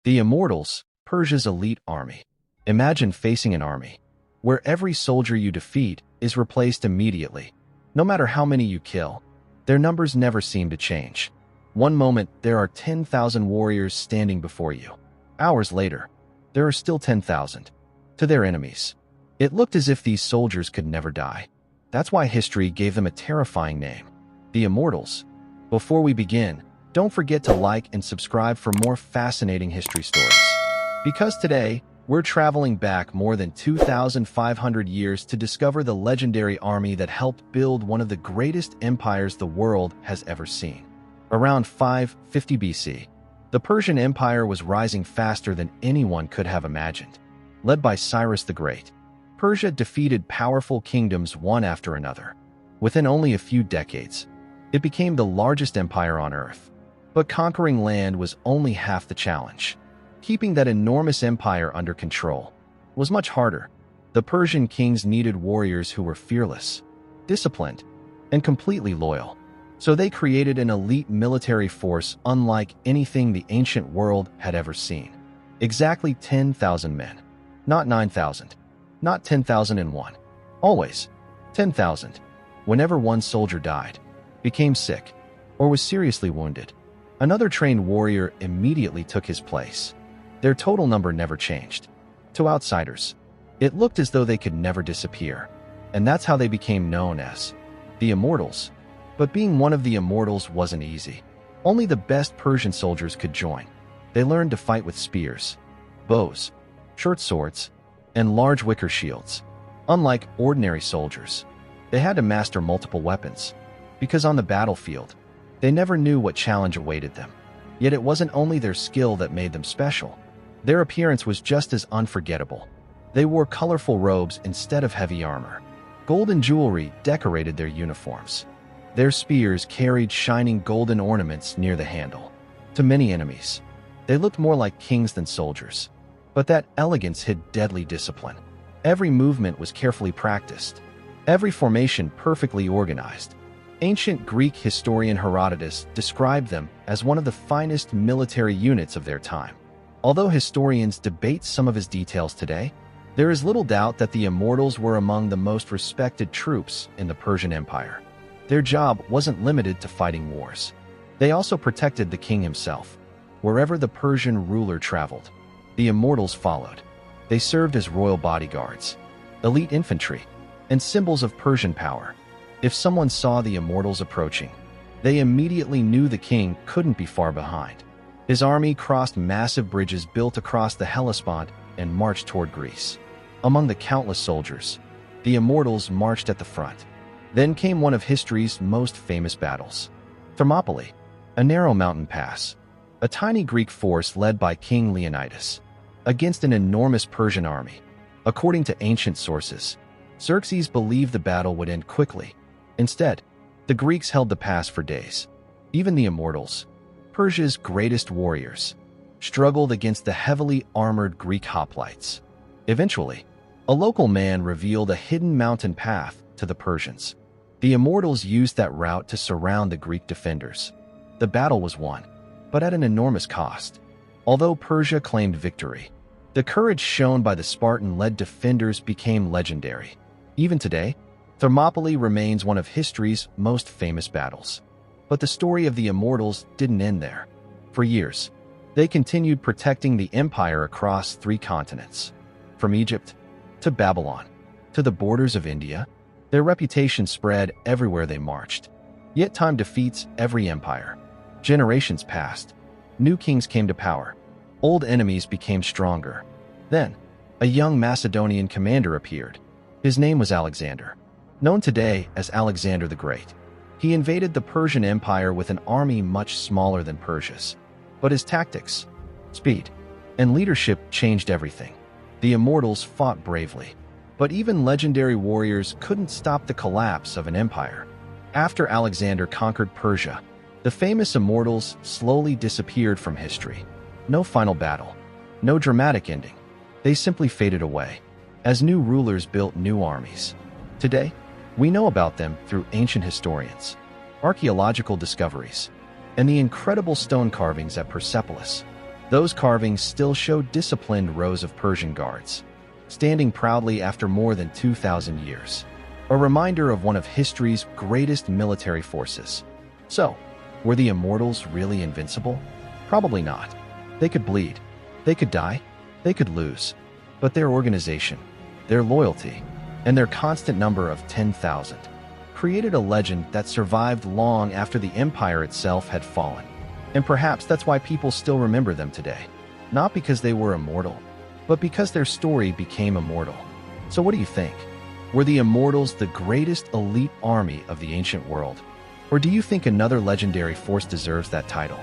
The Immortals, Persia's elite army. Imagine facing an army where every soldier you defeat is replaced immediately. No matter how many you kill, their numbers never seem to change. One moment, there are 10,000 warriors standing before you. Hours later, there are still 10,000. To their enemies, it looked as if these soldiers could never die. That's why history gave them a terrifying name, the Immortals. Before we begin, don't forget to like and subscribe for more fascinating history stories. Because today, we're traveling back more than 2,500 years to discover the legendary army that helped build one of the greatest empires the world has ever seen. Around 550 BC, the Persian Empire was rising faster than anyone could have imagined. Led by Cyrus the Great, Persia defeated powerful kingdoms one after another. Within only a few decades, it became the largest empire on Earth. But conquering land was only half the challenge. Keeping that enormous empire under control was much harder. The Persian kings needed warriors who were fearless, disciplined, and completely loyal. So they created an elite military force unlike anything the ancient world had ever seen. Exactly 10,000 men. Not 9,000. Not 10,001. Always 10,000. Whenever one soldier died, became sick, or was seriously wounded, another trained warrior immediately took his place. Their total number never changed. To outsiders, it looked as though they could never disappear, and that's how they became known as the Immortals. But being one of the Immortals wasn't easy. Only the best Persian soldiers could join. They learned to fight with spears, bows, short swords, and large wicker shields. Unlike ordinary soldiers, they had to master multiple weapons, because on the battlefield, they never knew what challenge awaited them. Yet it wasn't only their skill that made them special. Their appearance was just as unforgettable. They wore colorful robes instead of heavy armor. Golden jewelry decorated their uniforms. Their spears carried shining golden ornaments near the handle. To many enemies, they looked more like kings than soldiers. But that elegance hid deadly discipline. Every movement was carefully practiced. Every formation perfectly organized. Ancient Greek historian Herodotus described them as one of the finest military units of their time. Although historians debate some of his details today, there is little doubt that the Immortals were among the most respected troops in the Persian Empire. Their job wasn't limited to fighting wars. They also protected the king himself. Wherever the Persian ruler traveled, the Immortals followed. They served as royal bodyguards, elite infantry, and symbols of Persian power. If someone saw the Immortals approaching, they immediately knew the king couldn't be far behind. His army crossed massive bridges built across the Hellespont and marched toward Greece. Among the countless soldiers, the Immortals marched at the front. Then came one of history's most famous battles. Thermopylae, a narrow mountain pass, a tiny Greek force led by King Leonidas, against an enormous Persian army. According to ancient sources, Xerxes believed the battle would end quickly. Instead, the Greeks held the pass for days. Even the Immortals, Persia's greatest warriors, struggled against the heavily armored Greek hoplites. Eventually, a local man revealed a hidden mountain path to the Persians. The Immortals used that route to surround the Greek defenders. The battle was won, but at an enormous cost. Although Persia claimed victory, the courage shown by the Spartan-led defenders became legendary. Even today, Thermopylae remains one of history's most famous battles. But the story of the Immortals didn't end there. For years, they continued protecting the empire across 3 continents. From Egypt to Babylon to the borders of India, their reputation spread everywhere they marched. Yet time defeats every empire. Generations passed. New kings came to power. Old enemies became stronger. Then, a young Macedonian commander appeared. His name was Alexander, known today as Alexander the Great. He invaded the Persian Empire with an army much smaller than Persia's. But his tactics, speed, and leadership changed everything. The Immortals fought bravely, but even legendary warriors couldn't stop the collapse of an empire. After Alexander conquered Persia, the famous Immortals slowly disappeared from history. No final battle, no dramatic ending. They simply faded away as new rulers built new armies. Today, we know about them through ancient historians, archaeological discoveries, and the incredible stone carvings at Persepolis. Those carvings still show disciplined rows of Persian guards, standing proudly after more than 2,000 years. A reminder of one of history's greatest military forces. So, were the Immortals really invincible? Probably not. They could bleed. They could die. They could lose. But their organization, their loyalty, and their constant number of 10,000 created a legend that survived long after the empire itself had fallen. And perhaps that's why people still remember them today. Not because they were immortal, but because their story became immortal. So what do you think? Were the Immortals the greatest elite army of the ancient world? Or do you think another legendary force deserves that title?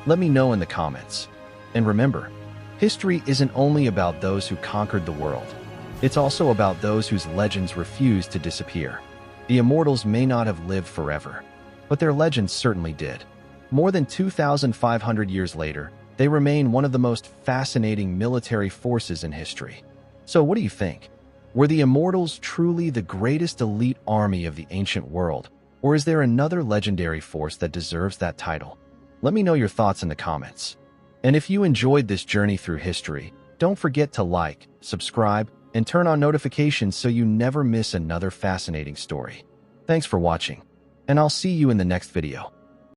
Let me know in the comments. And remember, history isn't only about those who conquered the world. It's also about those whose legends refuse to disappear. The Immortals may not have lived forever, but their legends certainly did. More than 2,500 years later, they remain one of the most fascinating military forces in history. So what do you think? Were the Immortals truly the greatest elite army of the ancient world, or is there another legendary force that deserves that title? Let me know your thoughts in the comments. And if you enjoyed this journey through history, don't forget to like, subscribe, and turn on notifications so you never miss another fascinating story. Thanks for watching, and I'll see you in the next video.